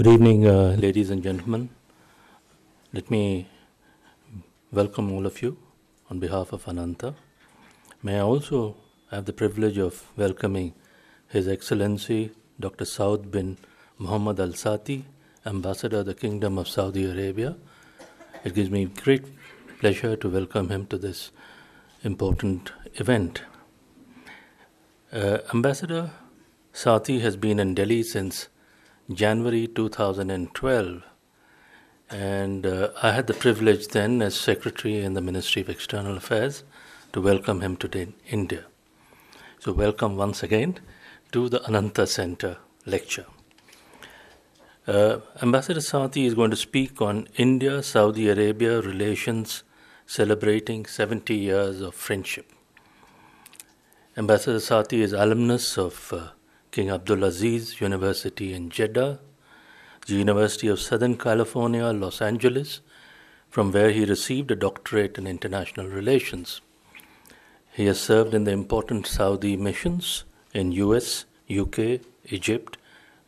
Good evening, ladies and gentlemen. Let me welcome all of you on behalf of Ananta. May I also have the privilege of welcoming His Excellency Dr. Saud bin Mohammed Al Sati, Ambassador of the Kingdom of Saudi Arabia. It gives me great pleasure to welcome him to this important event. Ambassador Sati has been in Delhi since January 2012, and I had the privilege then as Secretary in the Ministry of External Affairs to welcome him today in India. So welcome once again to the Ananta Center lecture. Ambassador Sati is going to speak on India-Saudi Arabia relations celebrating 70 years of friendship. Ambassador Sati is alumnus of King Abdulaziz University in Jeddah, the University of Southern California, Los Angeles, from where he received a doctorate in international relations. He has served in the important Saudi missions in US, UK, Egypt,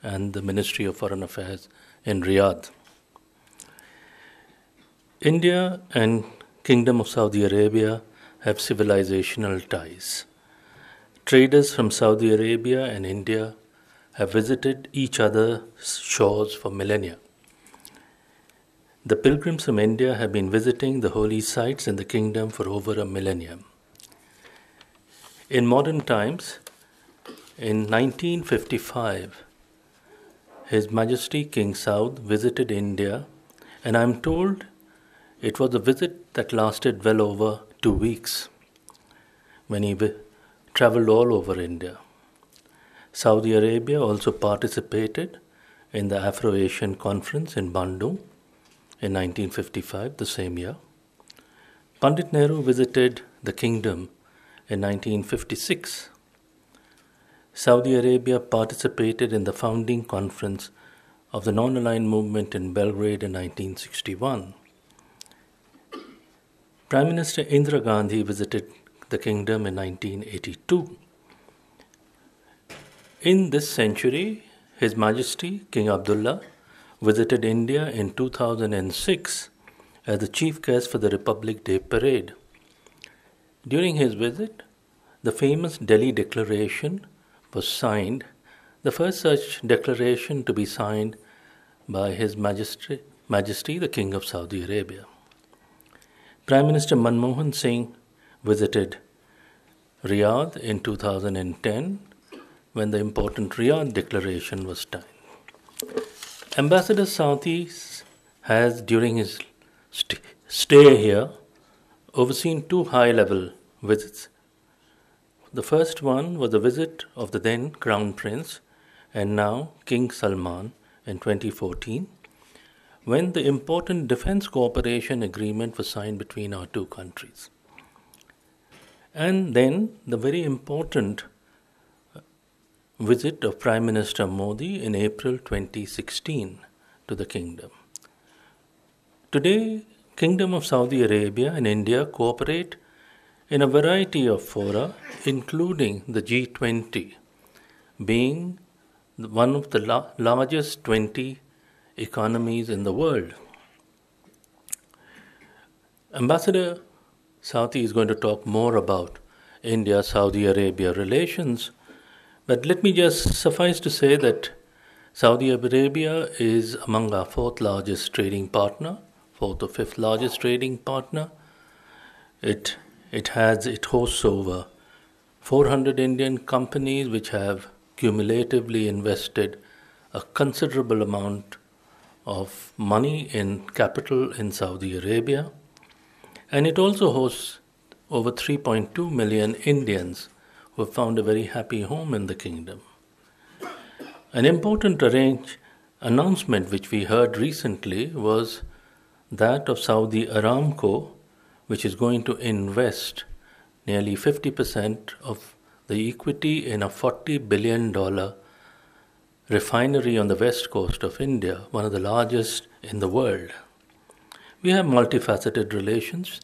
and the Ministry of Foreign Affairs in Riyadh. India and Kingdom of Saudi Arabia have civilizational ties. Traders from Saudi Arabia and India have visited each other's shores for millennia. The pilgrims from India have been visiting the holy sites in the kingdom for over a millennium. In modern times, in 1955, His Majesty King Saud visited India, and I'm told it was a visit that lasted well over 2 weeks, when he traveled all over India. Saudi Arabia also participated in the Afro-Asian Conference in Bandung in 1955, the same year. Pandit Nehru visited the kingdom in 1956. Saudi Arabia participated in the founding conference of the non-aligned movement in Belgrade in 1961. Prime Minister Indira Gandhi visited the kingdom in 1982. In this century, His Majesty King Abdullah visited India in 2006 as the chief guest for the Republic Day Parade. During his visit, the famous Delhi Declaration was signed, the first such declaration to be signed by His Majesty the King of Saudi Arabia. Prime Minister Manmohan Singh visited Riyadh in 2010 when the important Riyadh Declaration was signed. Ambassador Sati has, during his stay here, overseen 2 high-level visits. The first one was the visit of the then Crown Prince and now King Salman in 2014, when the important defense cooperation agreement was signed between our 2 countries. And then the very important visit of Prime Minister Modi in April 2016 to the kingdom. Today, Kingdom of Saudi Arabia and India cooperate in a variety of fora, including the G20, being one of the largest 20 economies in the world. Ambassador Sati is going to talk more about India-Saudi Arabia relations, but let me just suffice to say that Saudi Arabia is among our 4th largest trading partner, 4th or 5th largest trading partner. It hosts over 400 Indian companies which have cumulatively invested a considerable amount of money in capital in Saudi Arabia. And it also hosts over 3.2 million Indians who have found a very happy home in the kingdom. An important announcement which we heard recently was that of Saudi Aramco, which is going to invest nearly 50% of the equity in a $40 billion refinery on the west coast of India, one of the largest in the world. We have multifaceted relations: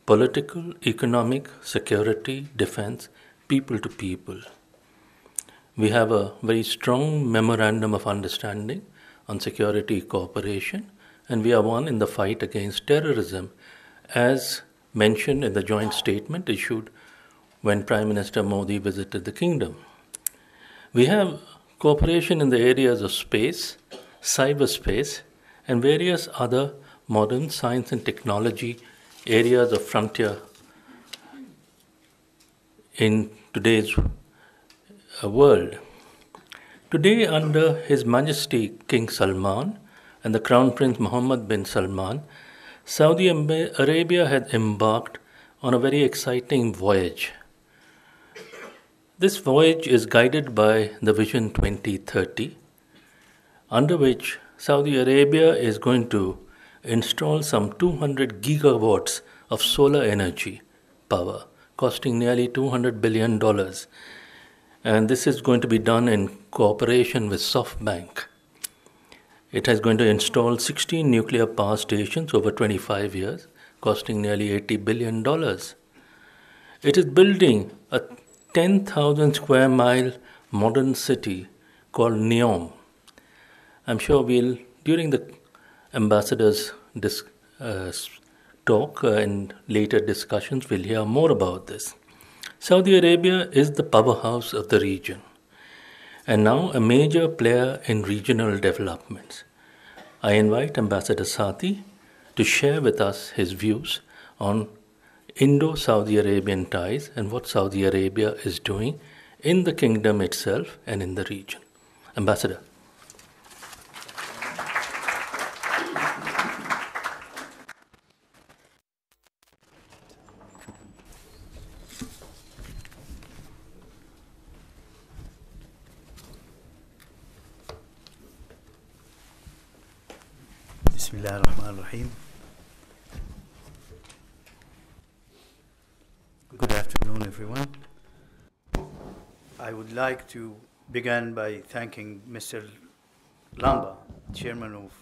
political, economic, security, defense, people to people. We have a very strong memorandum of understanding on security cooperation, and we are one in the fight against terrorism, as mentioned in the joint statement issued when Prime Minister Modi visited the kingdom. We have cooperation in the areas of space, cyberspace, and various other modern science and technology areas of frontier in today's world. Today, under His Majesty King Salman and the Crown Prince Mohammed bin Salman, Saudi Arabia has embarked on a very exciting voyage. This voyage is guided by the Vision 2030, under which Saudi Arabia is going to install some 200 gigawatts of solar energy power, costing nearly $200 billion. And this is going to be done in cooperation with SoftBank. It is going to install 16 nuclear power stations over 25 years, costing nearly $80 billion. It is building a 10,000 square mile modern city called Neom. I'm sure during the ambassador's talk and later discussions, we'll hear more about this. Saudi Arabia is the powerhouse of the region and now a major player in regional developments. I invite Ambassador Sati to share with us his views on Indo-Saudi Arabian ties and what Saudi Arabia is doing in the kingdom itself and in the region. Ambassador. Bismillah ar-Rahman ar-Rahim. Good afternoon, everyone. I would like to begin by thanking Mr. Lamba, Chairman of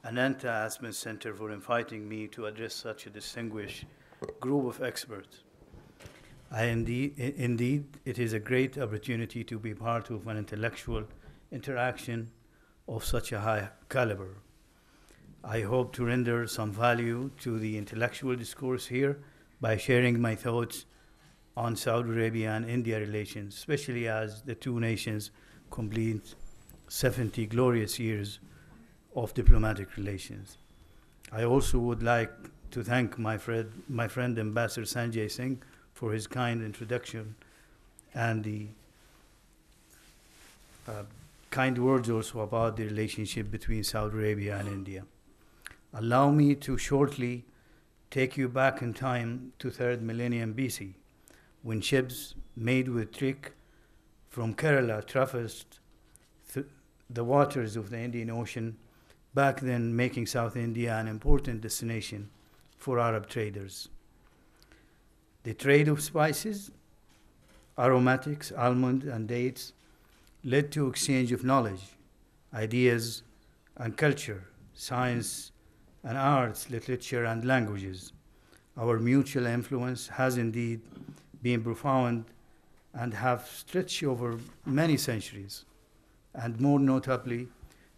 Ananta Aspen Center, for inviting me to address such a distinguished group of experts. Indeed, it is a great opportunity to be part of an intellectual interaction of such a high caliber. I hope to render some value to the intellectual discourse here by sharing my thoughts on Saudi Arabia and India relations, especially as the two nations complete 70 glorious years of diplomatic relations. I also would like to thank my friend Ambassador Sanjay Singh for his kind introduction and the kind words also about the relationship between Saudi Arabia and India. Allow me to shortly take you back in time to 3rd millennium BC, when ships made with teak from Kerala traversed the waters of the Indian Ocean, back then making South India an important destination for Arab traders. The trade of spices, aromatics, almond, and dates led to exchange of knowledge, ideas, and culture, science, and arts, literature, and languages. Our mutual influence has indeed been profound and have stretched over many centuries, and more notably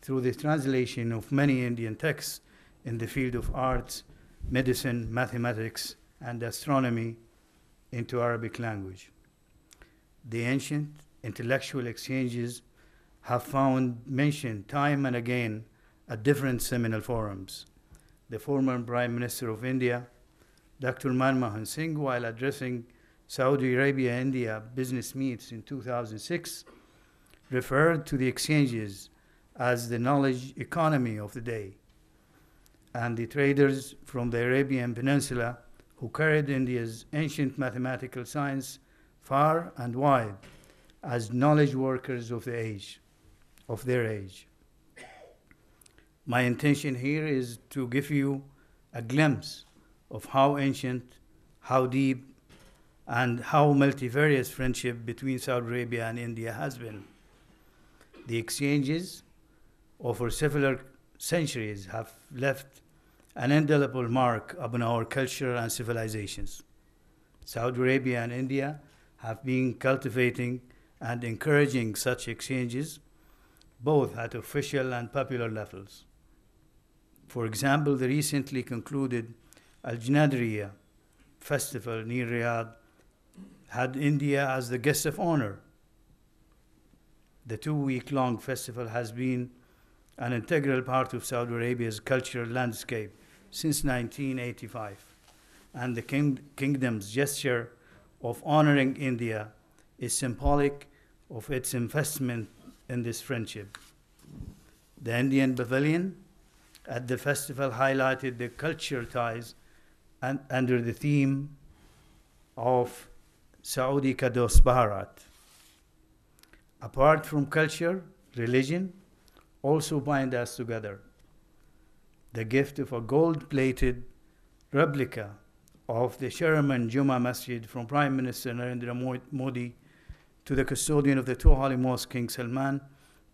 through the translation of many Indian texts in the field of arts, medicine, mathematics, and astronomy into Arabic language. The ancient intellectual exchanges have found mention time and again at different seminal forums. The former Prime Minister of India, Dr. Manmohan Singh, while addressing Saudi Arabia-India business meets in 2006, referred to the exchanges as the knowledge economy of the day, and the traders from the Arabian Peninsula who carried India's ancient mathematical science far and wide as knowledge workers of their age. My intention here is to give you a glimpse of how ancient, how deep, and how multivarious friendship between Saudi Arabia and India has been. The exchanges over several centuries have left an indelible mark upon our culture and civilizations. Saudi Arabia and India have been cultivating and encouraging such exchanges both at official and popular levels. For example, the recently concluded Al Janadriya festival near Riyadh had India as the guest of honor. The 2-week-long festival has been an integral part of Saudi Arabia's cultural landscape since 1985, and the kingdom's gesture of honoring India is symbolic of its investment in this friendship. The Indian pavilion at the festival highlighted the cultural ties and under the theme of Saudi ka dost Bharat. Apart from culture, religion also bind us together. The gift of a gold-plated replica of the Sharman Juma Masjid from Prime Minister Narendra Modi to the custodian of the two holy mosques, King Salman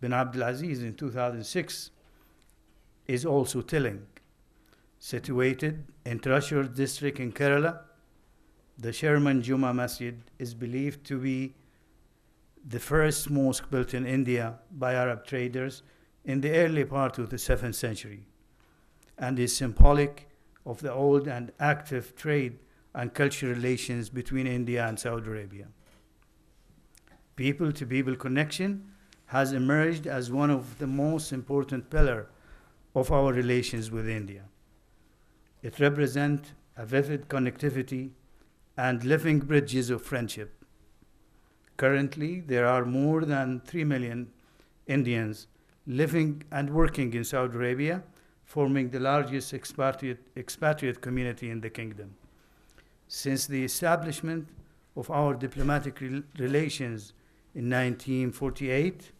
bin Abdul Aziz, in 2006 is also telling. Situated in Thrissur district in Kerala, the Sharman Juma Masjid is believed to be the first mosque built in India by Arab traders in the early part of the 7th century, and is symbolic of the old and active trade and cultural relations between India and Saudi Arabia. People-to-people connection has emerged as one of the most important pillars of our relations with India. It represents a vivid connectivity and living bridges of friendship. Currently, there are more than 3 million Indians living and working in Saudi Arabia, forming the largest expatriate community in the kingdom. Since the establishment of our diplomatic relations in 1948,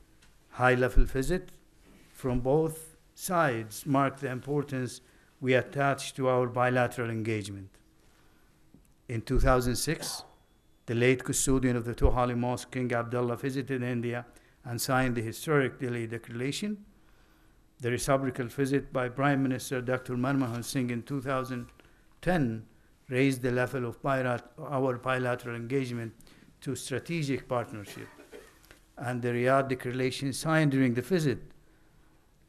high-level visit from both sides marked the importance we attach to our bilateral engagement. In 2006, the late custodian of the two holy mosques, King Abdullah, visited India and signed the historic Delhi Declaration. The reciprocal visit by Prime Minister Dr. Manmohan Singh in 2010 raised the level of our bilateral engagement to strategic partnership, and the Riyadh Declaration signed during the visit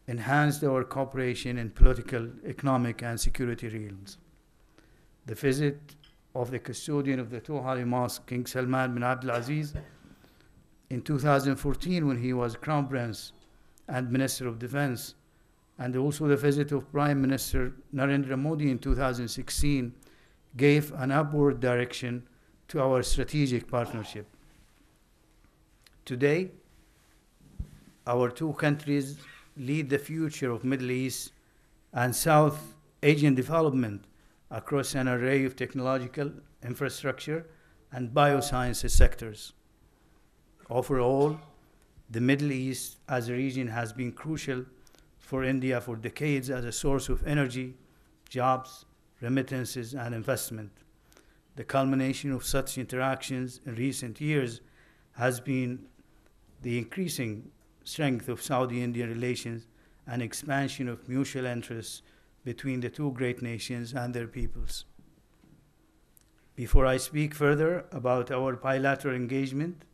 enhanced our cooperation in political, economic, and security realms. The visit of the custodian of the two holy mosques, King Salman bin Abdul Aziz, in 2014 when he was Crown Prince and Minister of Defense, and also the visit of Prime Minister Narendra Modi in 2016 gave an upward direction to our strategic partnership. Today, our two countries lead the future of Middle East and South Asian development across an array of technological, infrastructure, and biosciences sectors. Overall, the Middle East as a region has been crucial for India for decades as a source of energy, jobs, remittances, and investment. The culmination of such interactions in recent years has been the increasing strength of Saudi-Indian relations and expansion of mutual interests between the two great nations and their peoples. Before I speak further about our bilateral engagement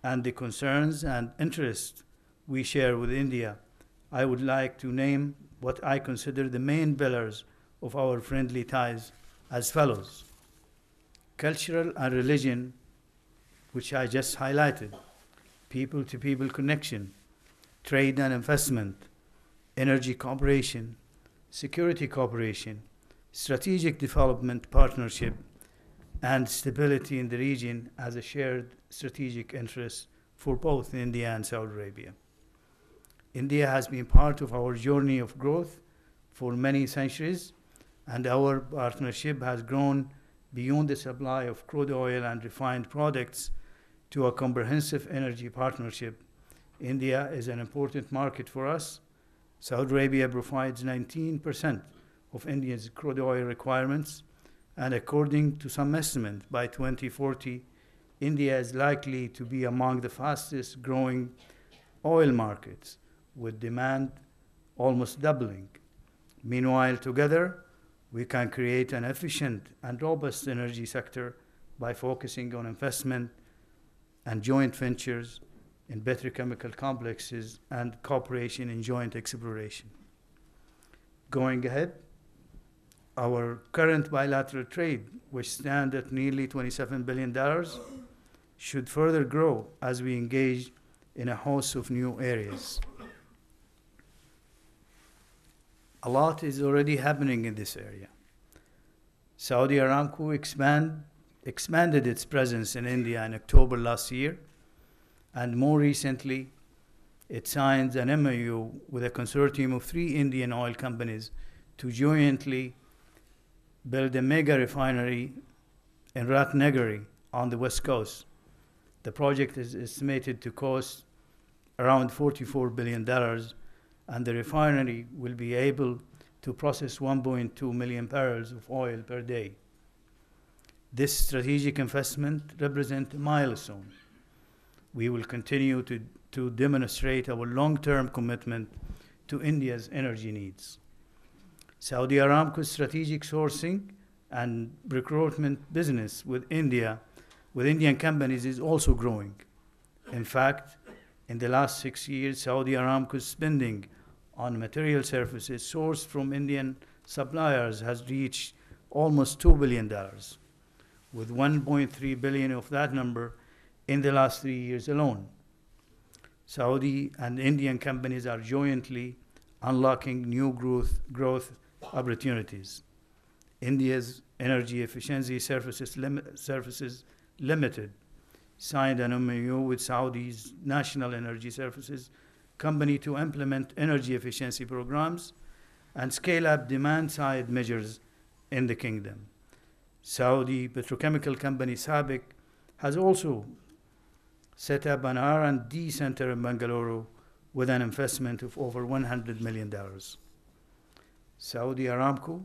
and the concerns and interests we share with India, I would like to name what I consider the main pillars of our friendly ties as follows: cultural and religion, which I just highlighted, people-to-people connection, trade and investment, energy cooperation, security cooperation, strategic development partnership, and stability in the region as a shared strategic interest for both India and Saudi Arabia. India has been part of our journey of growth for many centuries, and our partnership has grown beyond the supply of crude oil and refined products to a comprehensive energy partnership. India is an important market for us. Saudi Arabia provides 19% of India's crude oil requirements, and according to some estimate, by 2040, India is likely to be among the fastest growing oil markets, with demand almost doubling. Meanwhile, together, we can create an efficient and robust energy sector by focusing on investment and joint ventures in petrochemical complexes and cooperation in joint exploration. Going ahead, our current bilateral trade, which stands at nearly $27 billion, should further grow as we engage in a host of new areas. A lot is already happening in this area. Saudi Aramco expanded its presence in India in October last year, and more recently, it signed an MOU with a consortium of 3 Indian oil companies to jointly build a mega refinery in Ratnagiri on the west coast. The project is estimated to cost around $44 billion, and the refinery will be able to process 1.2 million barrels of oil per day. This strategic investment represents a milestone. We will continue to demonstrate our long-term commitment to India's energy needs. Saudi Aramco's strategic sourcing and recruitment business with Indian companies is also growing. In fact, in the last 6 years, Saudi Aramco's spending on material services sourced from Indian suppliers has reached almost $2 billion, with $1.3 billion of that number in the last 3 years alone. Saudi and Indian companies are jointly unlocking new growth opportunities. India's Energy Efficiency Services Limited signed an MOU with Saudi's National Energy Services Company to implement energy efficiency programs and scale up demand-side measures in the kingdom. Saudi petrochemical company SABIC has also set up an R&D center in Bangalore with an investment of over $100 million. Saudi Aramco,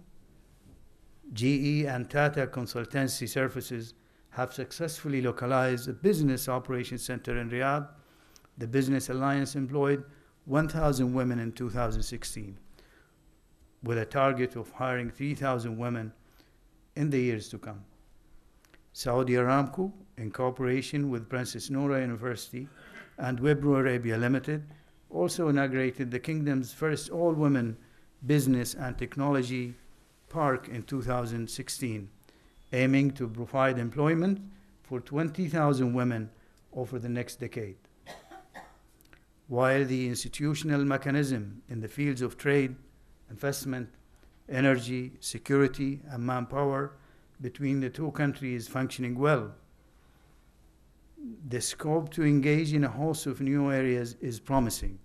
GE, and Tata Consultancy Services have successfully localized a business operations center in Riyadh. The Business Alliance employed 1,000 women in 2016, with a target of hiring 3,000 women in the years to come. Saudi Aramco, in cooperation with Princess Noura University and Wipro Arabia Limited, also inaugurated the kingdom's first all-women business and technology park in 2016, aiming to provide employment for 20,000 women over the next decade. While the institutional mechanism in the fields of trade, investment, energy, security, and manpower between the two countries is functioning well, the scope to engage in a host of new areas is promising.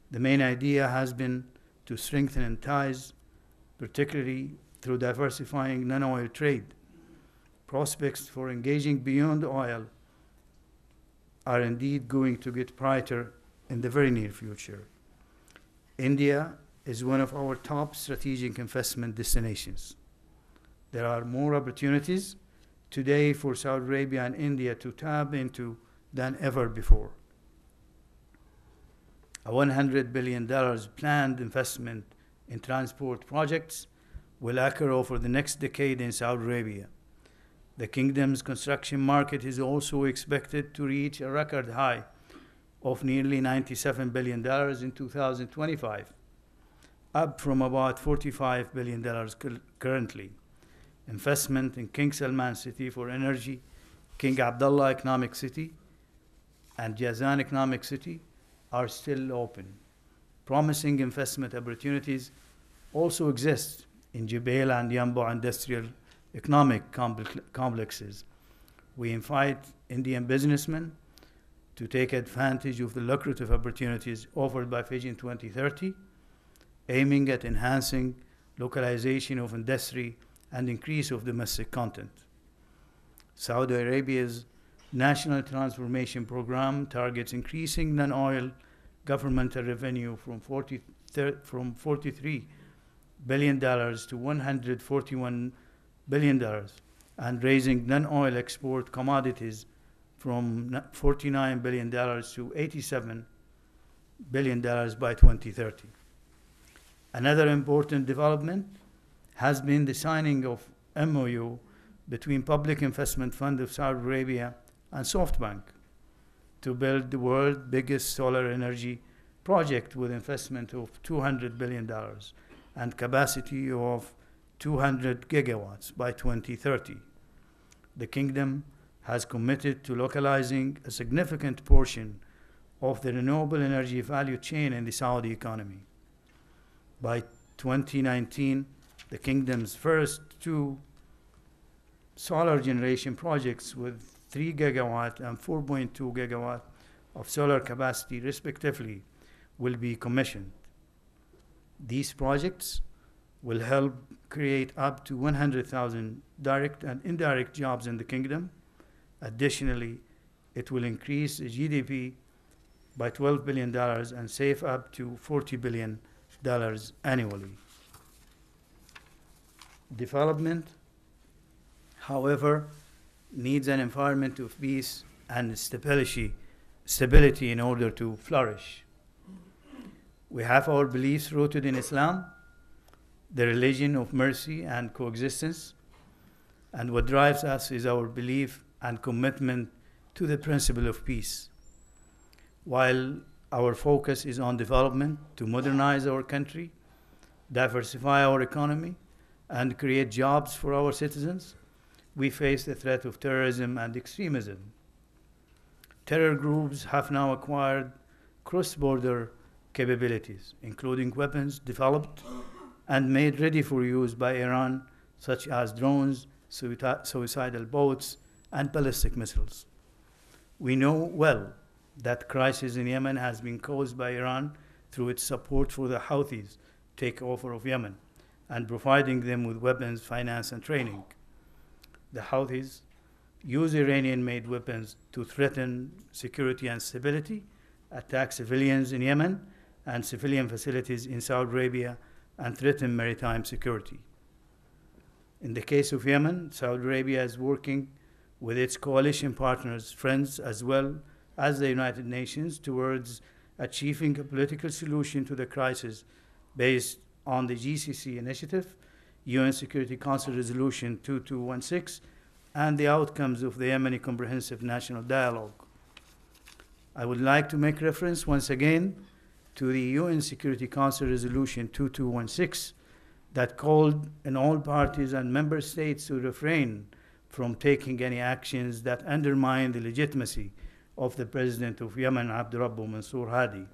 The main idea has been to strengthen ties, particularly through diversifying non-oil trade. Prospects for engaging beyond oil are indeed going to get brighter in the very near future. India is one of our top strategic investment destinations. There are more opportunities today for Saudi Arabia and India to tap into than ever before. A $100 billion planned investment in transport projects will occur over the next decade in Saudi Arabia. The kingdom's construction market is also expected to reach a record high of nearly $97 billion in 2025, up from about $45 billion currently. Investment in King Salman City for energy, King Abdullah Economic City, and Jazan Economic City are still open. Promising investment opportunities also exist in Jubail and Yanbu industrial economic complexes. We invite Indian businessmen to take advantage of the lucrative opportunities offered by Vision 2030, aiming at enhancing localization of industry and increase of domestic content. Saudi Arabia's National Transformation Program targets increasing non-oil governmental revenue from $43 billion to $141 billion and raising non-oil export commodities from $49 billion to $87 billion by 2030. Another important development has been the signing of MOU between Public Investment Fund of Saudi Arabia and SoftBank. to build the world's biggest solar energy project with investment of $200 billion and capacity of 200 gigawatts by 2030. The Kingdom has committed to localizing a significant portion of the renewable energy value chain in the Saudi economy. By 2019, the Kingdom's first two solar generation projects with 3 gigawatt and 4.2 gigawatt of solar capacity respectively will be commissioned. These projects will help create up to 100,000 direct and indirect jobs in the Kingdom. Additionally, it will increase the GDP by $12 billion and save up to $40 billion annually. Development, however, needs an environment of peace and stability in order to flourish. We have our beliefs rooted in Islam, the religion of mercy and coexistence, and what drives us is our belief and commitment to the principle of peace. While our focus is on development to modernize our country, diversify our economy, and create jobs for our citizens, we face the threat of terrorism and extremism. Terror groups have now acquired cross-border capabilities, including weapons developed and made ready for use by Iran, such as drones, suicidal boats, and ballistic missiles. We know well that crisis in Yemen has been caused by Iran through its support for the Houthis' takeover of Yemen and providing them with weapons, finance, and training. The Houthis use Iranian-made weapons to threaten security and stability, attack civilians in Yemen and civilian facilities in Saudi Arabia, and threaten maritime security. In the case of Yemen, Saudi Arabia is working with its coalition partners, friends, as well as the United Nations towards achieving a political solution to the crisis based on the GCC initiative, UN Security Council Resolution 2216, and the outcomes of the Yemeni Comprehensive National Dialogue. I would like to make reference once again to the UN Security Council Resolution 2216 that called on all parties and member states to refrain from taking any actions that undermine the legitimacy of the President of Yemen, Abdurrabbu Mansour Hadi.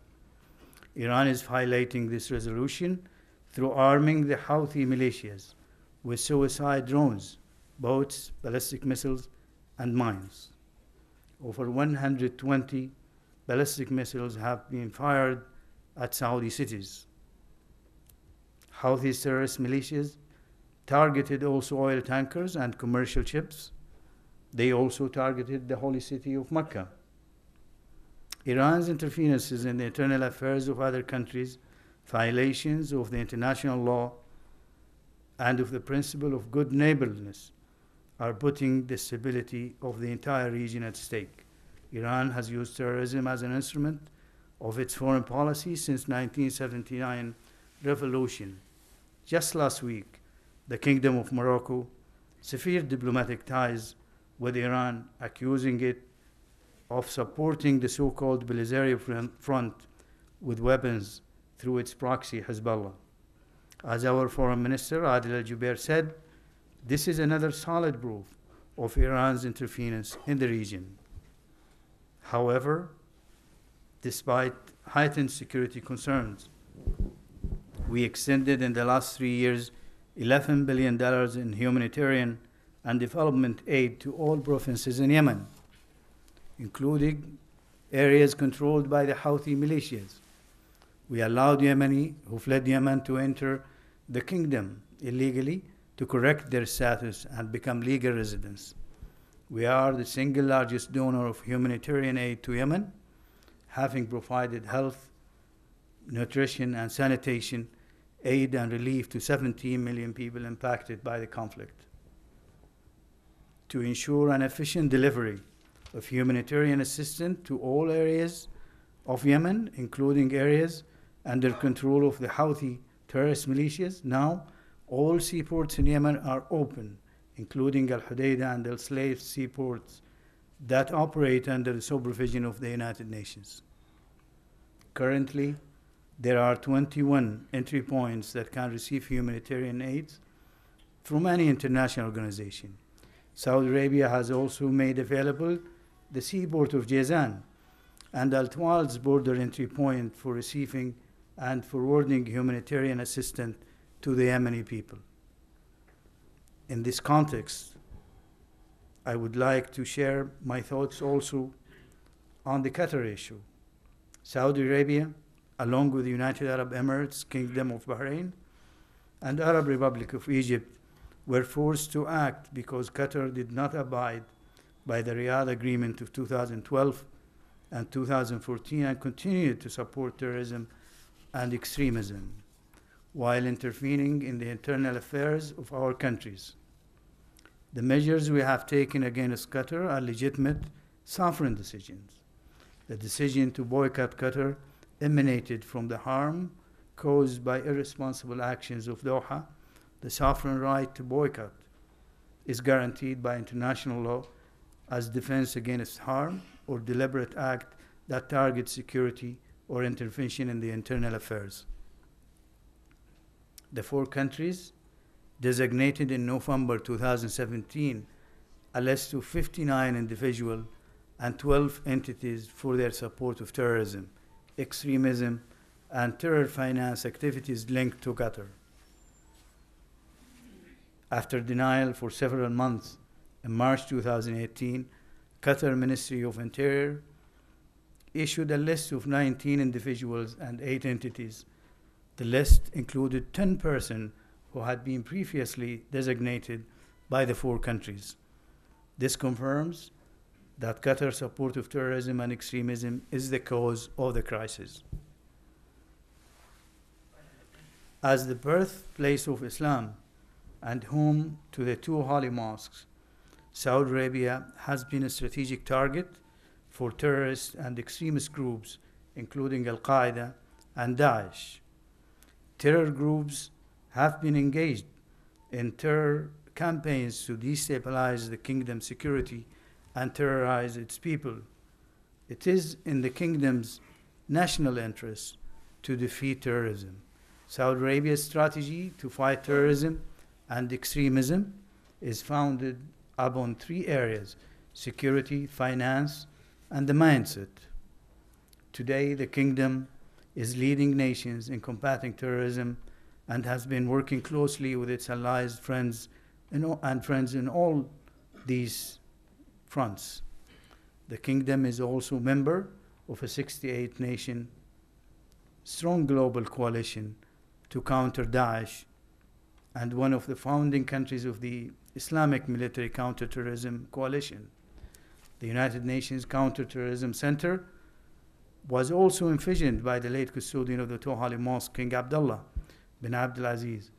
Iran is violating this resolution through arming the Houthi militias with suicide drones, boats, ballistic missiles, and mines. Over 120 ballistic missiles have been fired at Saudi cities. Houthi terrorist militias targeted also oil tankers and commercial ships. They also targeted the holy city of Mecca. Iran's interferences in the internal affairs of other countries, violations of the international law and of the principle of good neighborliness are putting the stability of the entire region at stake. Iran has used terrorism as an instrument of its foreign policy since 1979 revolution. Just last week, the Kingdom of Morocco severed diplomatic ties with Iran, accusing it of supporting the so-called Polisario Front with weapons through its proxy Hezbollah. As our Foreign Minister Adil Al-Jubeir said, this is another solid proof of Iran's interference in the region. However, despite heightened security concerns, we extended in the last 3 years $11 billion in humanitarian and development aid to all provinces in Yemen, including areas controlled by the Houthi militias. We allowed Yemeni who fled Yemen to enter the kingdom illegally to correct their status and become legal residents. We are the single largest donor of humanitarian aid to Yemen, having provided health, nutrition, and sanitation aid and relief to 17 million people impacted by the conflict. To ensure an efficient delivery of humanitarian assistance to all areas of Yemen, including areas under control of the Houthi terrorist militias, now all seaports in Yemen are open, including Al Hudaydah and Al Slayf seaports, that operate under the supervision of the United Nations. Currently, there are 21 entry points that can receive humanitarian aid from any international organization. Saudi Arabia has also made available the seaport of Jazan and Al Tual's border entry point for receiving and forwarding humanitarian assistance to the Yemeni people. In this context, I would like to share my thoughts also on the Qatar issue. Saudi Arabia, along with the United Arab Emirates, Kingdom of Bahrain, and Arab Republic of Egypt, were forced to act because Qatar did not abide by the Riyadh Agreement of 2012 and 2014 and continued to support terrorism and extremism while intervening in the internal affairs of our countries. The measures we have taken against Qatar are legitimate sovereign decisions. The decision to boycott Qatar emanated from the harm caused by irresponsible actions of Doha. The sovereign right to boycott is guaranteed by international law as defense against harm or deliberate act that targets security or intervention in the internal affairs. The 4 countries designated in November 2017 a list of 59 individuals and 12 entities for their support of terrorism, extremism, and terror finance activities linked to Qatar. After denial for several months, in March 2018, Qatar Ministry of Interior issued a list of 19 individuals and 8 entities. The list included 10 persons who had been previously designated by the 4 countries. This confirms that Qatar's support of terrorism and extremism is the cause of the crisis. As the birthplace of Islam and home to the 2 holy mosques, Saudi Arabia has been a strategic target for terrorist and extremist groups, including Al-Qaeda and Daesh. Terror groups have been engaged in terror campaigns to destabilize the kingdom's security and terrorize its people. It is in the kingdom's national interest to defeat terrorism. Saudi Arabia's strategy to fight terrorism and extremism is founded upon 3 areas: security, finance, and the mindset. Today, the kingdom is leading nations in combating terrorism and has been working closely with its allies, friends in all these fronts. The kingdom is also a member of a 68-nation strong global coalition to counter Daesh and one of the founding countries of the Islamic Military Counterterrorism Coalition. The United Nations Counterterrorism Center was also envisioned by the late custodian of the 2 holy mosques, King Abdullah bin Abdulaziz,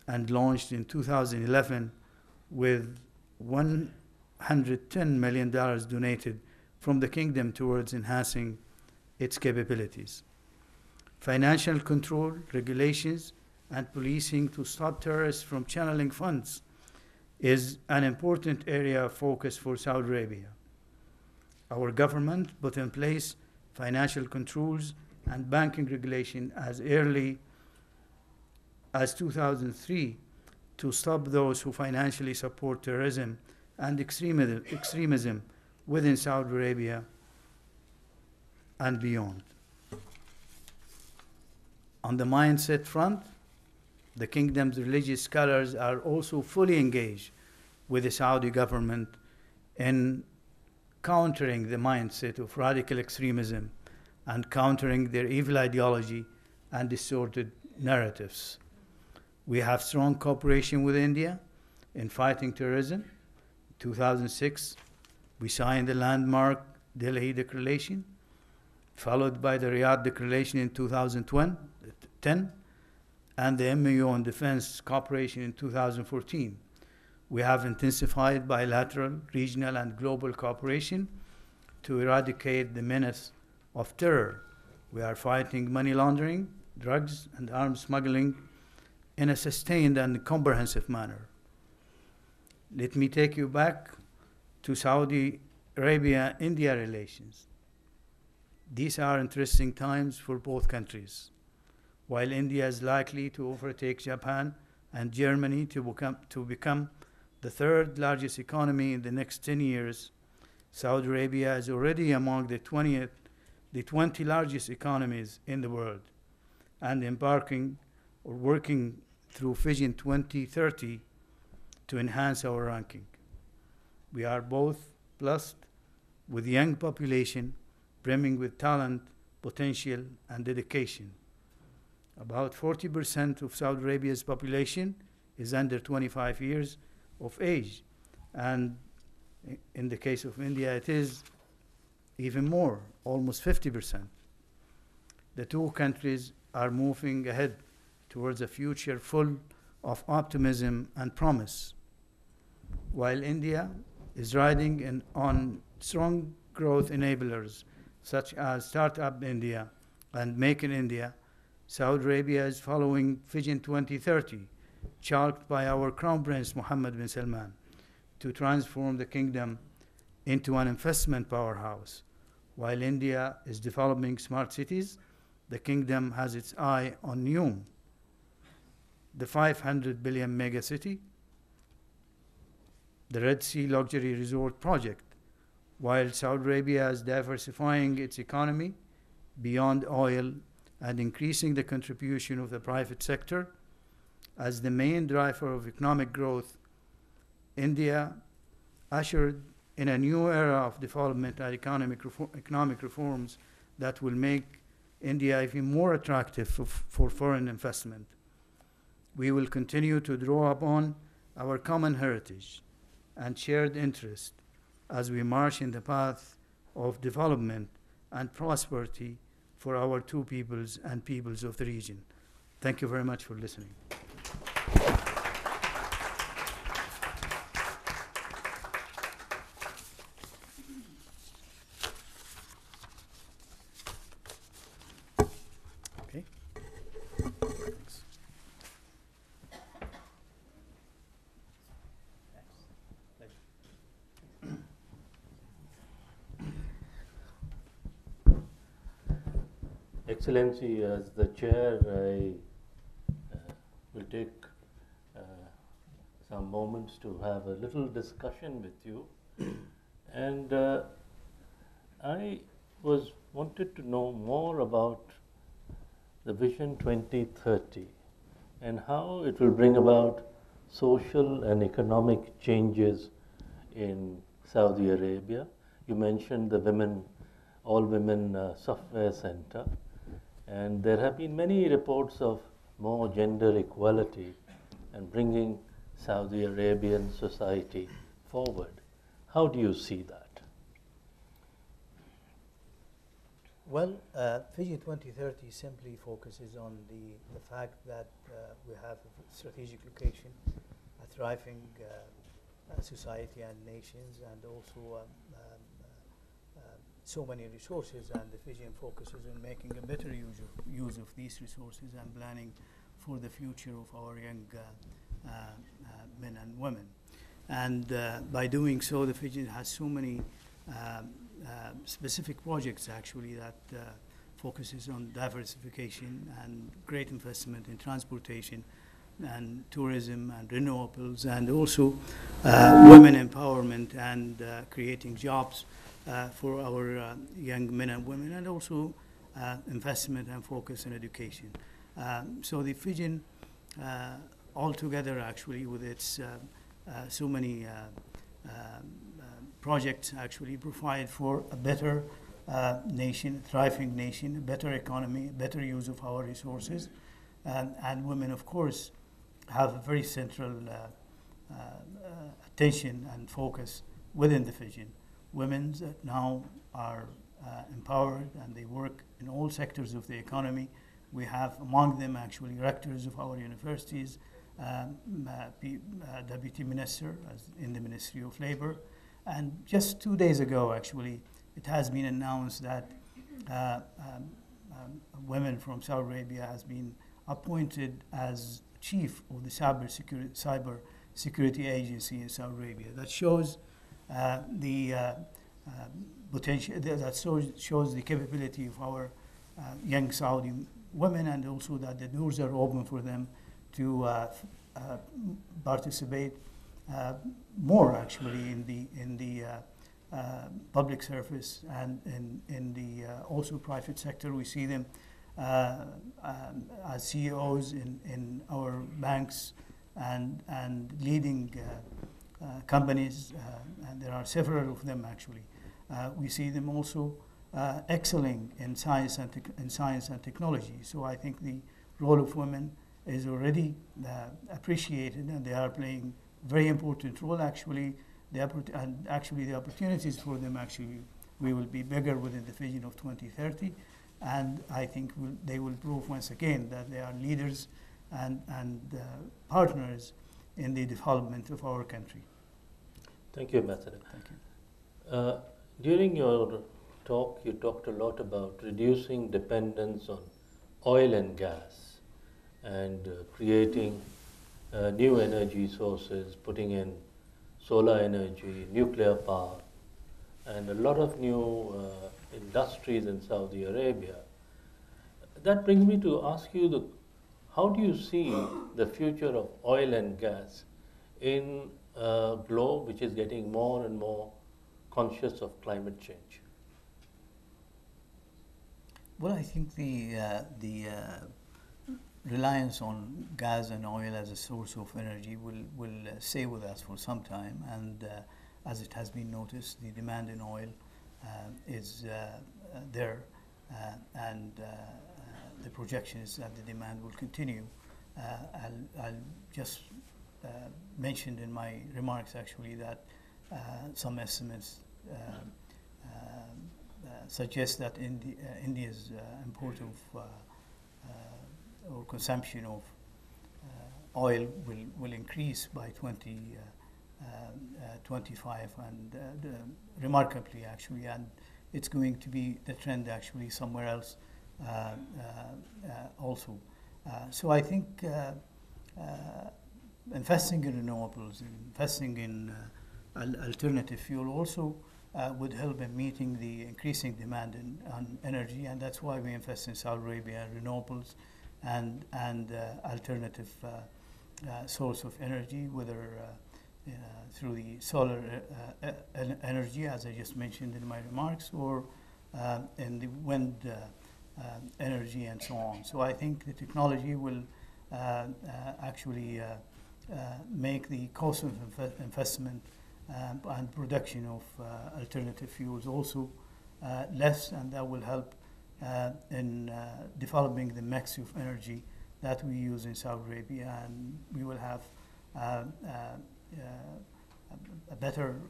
and launched in 2011 with $110 million donated from the kingdom towards enhancing its capabilities. Financial control, regulations, and policing to stop terrorists from channeling funds is an important area of focus for Saudi Arabia. Our government put in place financial controls and banking regulation as early as 2003 to stop those who financially support terrorism and extremism within Saudi Arabia and beyond. On the mindset front, the kingdom's religious scholars are also fully engaged with the Saudi government in countering the mindset of radical extremism and countering their evil ideology and distorted narratives. We have strong cooperation with India in fighting terrorism. In 2006, we signed the landmark Delhi Declaration, followed by the Riyadh Declaration in 2010, and the MOU on defense cooperation in 2014. We have intensified bilateral, regional, and global cooperation to eradicate the menace of terror. We are fighting money laundering, drugs, and arms smuggling in a sustained and comprehensive manner. Let me take you back to Saudi Arabia-India relations. These are interesting times for both countries. While India is likely to overtake Japan and Germany to become the third largest economy in the next 10 years, Saudi Arabia is already among the 20 largest economies in the world and embarking or working through Vision 2030 to enhance our ranking. We are both blessed with young population brimming with talent, potential, and dedication. About 40% of Saudi Arabia's population is under 25 years of age, and in the case of India, it is even more, almost 50%. The two countries are moving ahead towards a future full of optimism and promise. While India is riding on strong growth enablers such as Startup India and Make in India, Saudi Arabia is following Vision 2030, chalked by our Crown Prince Mohammed bin Salman, to transform the kingdom into an investment powerhouse. While India is developing smart cities, the kingdom has its eye on NEOM, the 500 billion megacity, the Red Sea luxury resort project. While Saudi Arabia is diversifying its economy beyond oil and increasing the contribution of the private sector as the main driver of economic growth, India ushered in a new era of development and economic reforms that will make India even more attractive for foreign investment. We will continue to draw upon our common heritage and shared interest as we march in the path of development and prosperity for our two peoples and peoples of the region. Thank you very much for listening. Okay. Thanks. Excellency, as the chair, I will take some moments to have a little discussion with you. And I wanted to know more about the Vision 2030 and how it will bring about social and economic changes in Saudi Arabia. You mentioned the all-women software center. And there have been many reports of more gender equality and bringing Saudi Arabian society forward. How do you see that? Well, Vision 2030 simply focuses on the fact that we have a strategic location, a thriving society and nations, and also so many resources, and the vision focuses on making a better use of these resources and planning for the future of our young men and women. And by doing so, the vision has so many specific projects actually that focuses on diversification and great investment in transportation and tourism and renewables, and also women empowerment and creating jobs for our young men and women, and also investment and focus on education. So the vision altogether actually with its so many projects actually provide for a better nation, thriving nation, a better economy, better use of our resources, and women of course have a very central attention and focus within the vision. Women that now are empowered and they work in all sectors of the economy. We have among them actually rectors of our universities, deputy minister in the Ministry of Labor. And just 2 days ago actually, it has been announced that women from Saudi Arabia has been appointed as chief of the cyber security agency in Saudi Arabia. That shows the potential that shows the capability of our young Saudi women, and also that the doors are open for them to participate more actually in the public service and in the also private sector. We see them as CEOs in our banks and leading companies, and there are several of them actually. We see them also excelling in science and technology. So I think the role of women is already appreciated, and they are playing very important role actually. And actually the opportunities for them actually we will be bigger within the vision of 2030, and I think they will prove once again that they are leaders and partners in the development of our country. Thank you, Ambassador. Thank you. During your talk, you talked a lot about reducing dependence on oil and gas and creating new energy sources, putting in solar energy, nuclear power, and a lot of new industries in Saudi Arabia. That brings me to ask you, how do you see the future of oil and gas in a globe which is getting more and more conscious of climate change? Well, I think the reliance on gas and oil as a source of energy will stay with us for some time, and as it has been noticed, the demand in oil is there, and the projection is that the demand will continue. I'll just mention in my remarks actually that some estimates suggest that India's import of or consumption of oil will increase by 2025 and remarkably actually, and it's going to be the trend actually somewhere else also. So I think investing in renewables, investing in alternative fuel also would help in meeting the increasing demand on energy, and that's why we invest in Saudi Arabia renewables and alternative source of energy, whether through the solar energy, as I just mentioned in my remarks, or in the wind energy and so on. So I think the technology will actually make the cost of investment and production of alternative fuels also less, and that will help in developing the mix of energy that we use in Saudi Arabia, and we will have a better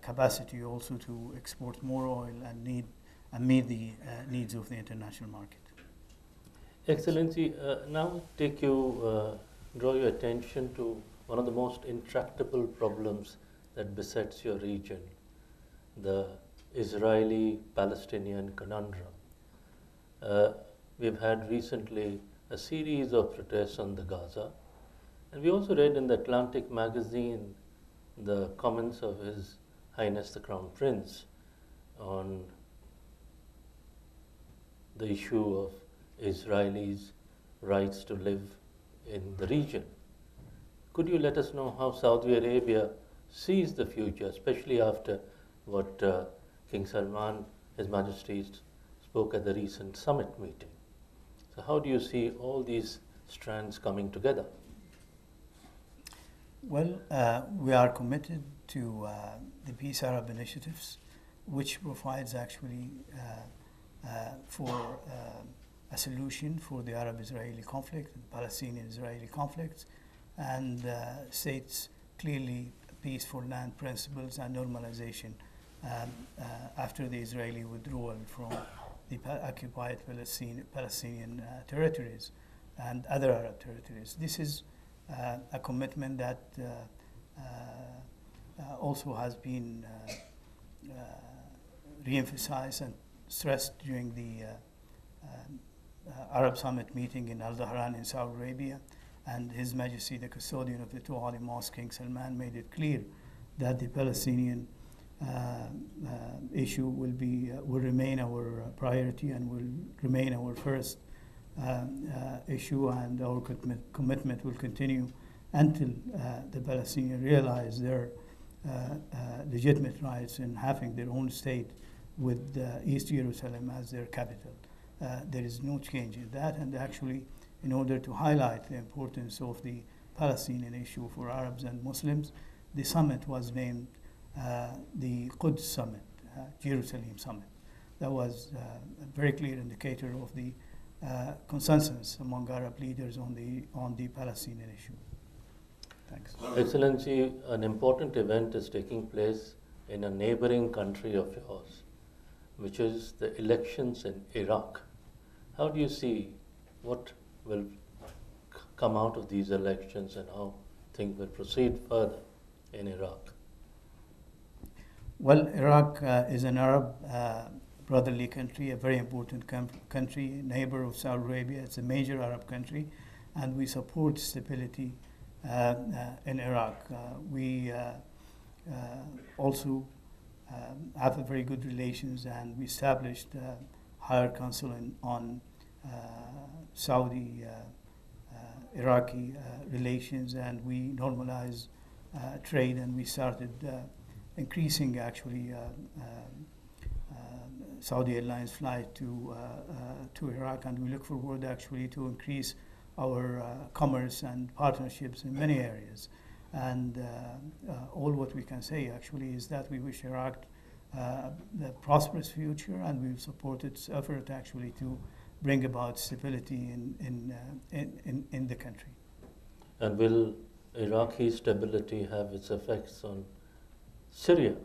capacity also to export more oil and meet the needs of the international market. Excellency, now draw your attention to one of the most intractable problems that besets your region, the Israeli-Palestinian conundrum. We've had recently a series of protests on the Gaza, and we also read in the Atlantic magazine the comments of His Highness the Crown Prince on the issue of Israelis' rights to live in the region. Could you let us know how Saudi Arabia sees the future, especially after what King Salman, His Majesty, spoke at the recent summit meeting? So how do you see all these strands coming together? Well, we are committed to the Peace Arab initiatives, which provides actually for a solution for the Arab-Israeli conflict, Palestinian-Israeli conflict, and states clearly peace for land principles and normalization after the Israeli withdrawal from the occupied Palestinian territories and other Arab territories. This is a commitment that also has been re-emphasized and stressed during the Arab Summit meeting in Al Dhahran in Saudi Arabia, and His Majesty the custodian of the two holy mosques, King Salman, made it clear that the Palestinian issue will remain our priority and will remain our first issue, and our commitment will continue until the Palestinians realize their legitimate rights in having their own state with East Jerusalem as their capital. There is no change in that, and actually, in order to highlight the importance of the Palestinian issue for Arabs and Muslims, the summit was named the Quds Summit, Jerusalem Summit. That was a very clear indicator of the consensus among Arab leaders on the Palestinian issue. Thanks. Excellency, an important event is taking place in a neighboring country of yours, which is the elections in Iraq. How do you see what will come out of these elections and how things will proceed further in Iraq? Well, Iraq is an Arab brotherly country, a very important country, neighbor of Saudi Arabia. It's a major Arab country, and we support stability in Iraq. We also have a very good relations, and we established a higher council on Saudi Iraqi relations, and we normalize trade, and we started increasing actually Saudi Airlines flight to Iraq, and we look forward actually to increase our commerce and partnerships in many areas. And all what we can say actually is that we wish Iraq a prosperous future, and we will support its effort actually to bring about stability in the country. And will Iraqi stability have its effects on Syria?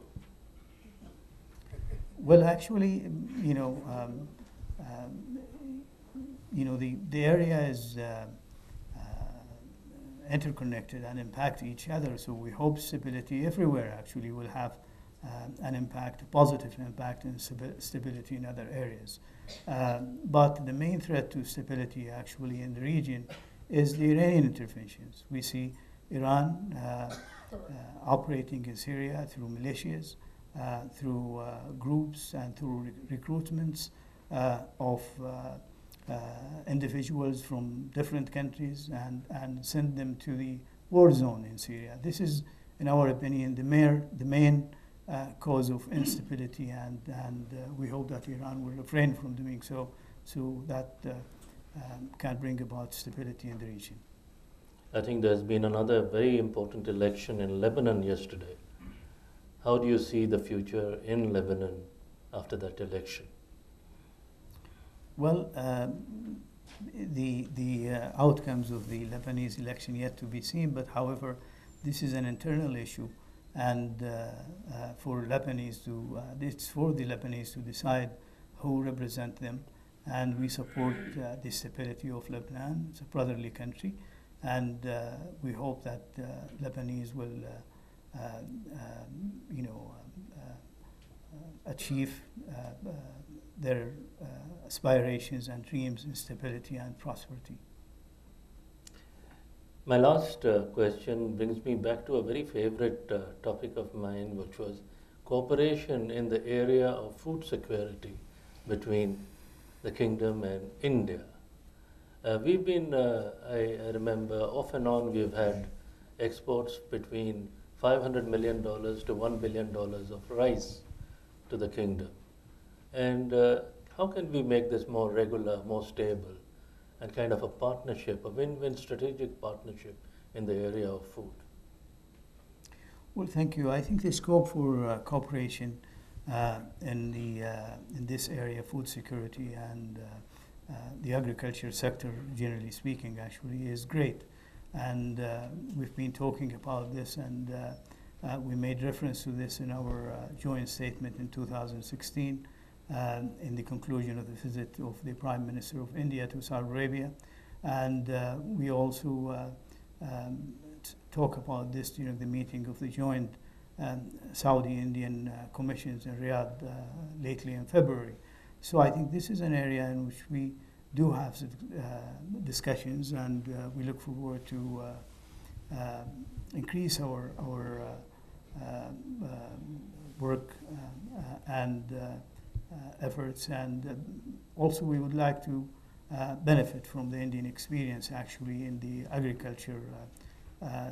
Well, actually, the area is interconnected and impact each other. So we hope stability everywhere actually will have an impact, a positive impact in stability in other areas. But the main threat to stability actually in the region is the Iranian interventions. We see Iran operating in Syria through militias, through groups, and through recruitments of individuals from different countries and send them to the war zone in Syria. This is, in our opinion, the main cause of instability, and we hope that Iran will refrain from doing so that can bring about stability in the region. I think there's been another very important election in Lebanon yesterday. How do you see the future in Lebanon after that election? Well, the outcomes of the Lebanese election yet to be seen, but however, this is an internal issue, and it's for the Lebanese to decide who represent them, and we support the stability of Lebanon. It's a brotherly country, and we hope that Lebanese will achieve their aspirations and dreams in stability and prosperity. My last question brings me back to a very favorite topic of mine, which was cooperation in the area of food security between the kingdom and India. We've been, I remember, off and on we've had exports between $500 million to $1 billion of rice to the kingdom. And how can we make this more regular, more stable, and kind of a partnership, a win-win strategic partnership in the area of food? Well, thank you. I think the scope for cooperation in this area, food security and the agriculture sector, generally speaking, actually is great. And we've been talking about this, and we made reference to this in our joint statement in 2016 in the conclusion of the visit of the Prime Minister of India to Saudi Arabia. And we also talk about this during the meeting of the joint Saudi-Indian commissions in Riyadh lately in February. So I think this is an area in which we do have discussions, and we look forward to increase our work and efforts, and also we would like to benefit from the Indian experience actually in the agriculture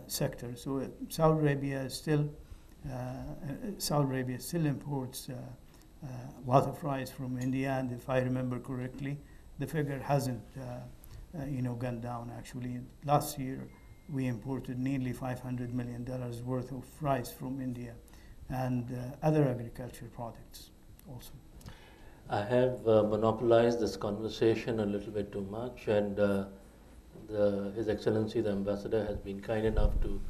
sector. So Saudi Arabia still imports a lot of rice from India, and if I remember correctly, the figure hasn't gone down. Actually, last year we imported nearly $500 million worth of rice from India, and other agriculture products also. I have monopolized this conversation a little bit too much, and His Excellency the Ambassador has been kind enough to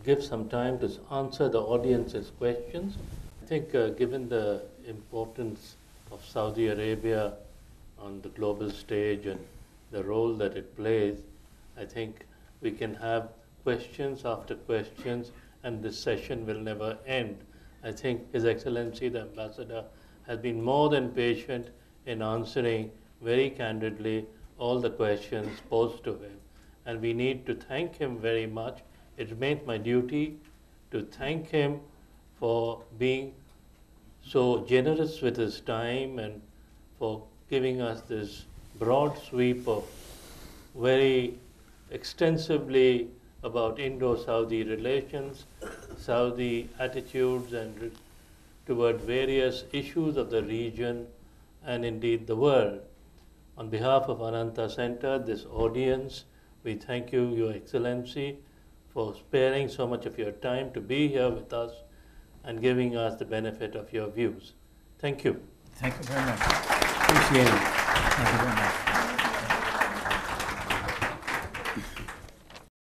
give some time to answer the audience's questions. I think given the importance of Saudi Arabia on the global stage and the role that it plays, I think we can have questions after questions, and this session will never end. I think His Excellency the Ambassador has been more than patient in answering very candidly all the questions posed to him, and we need to thank him very much. It remains my duty to thank him for being so generous with his time and for giving us this broad sweep of very extensively about Indo-Saudi relations, Saudi attitudes and toward various issues of the region and indeed the world. On behalf of Ananta Center, this audience, we thank you, Your Excellency, for sparing so much of your time to be here with us and giving us the benefit of your views. Thank you. Thank you very much. Appreciate it. Thank you very much.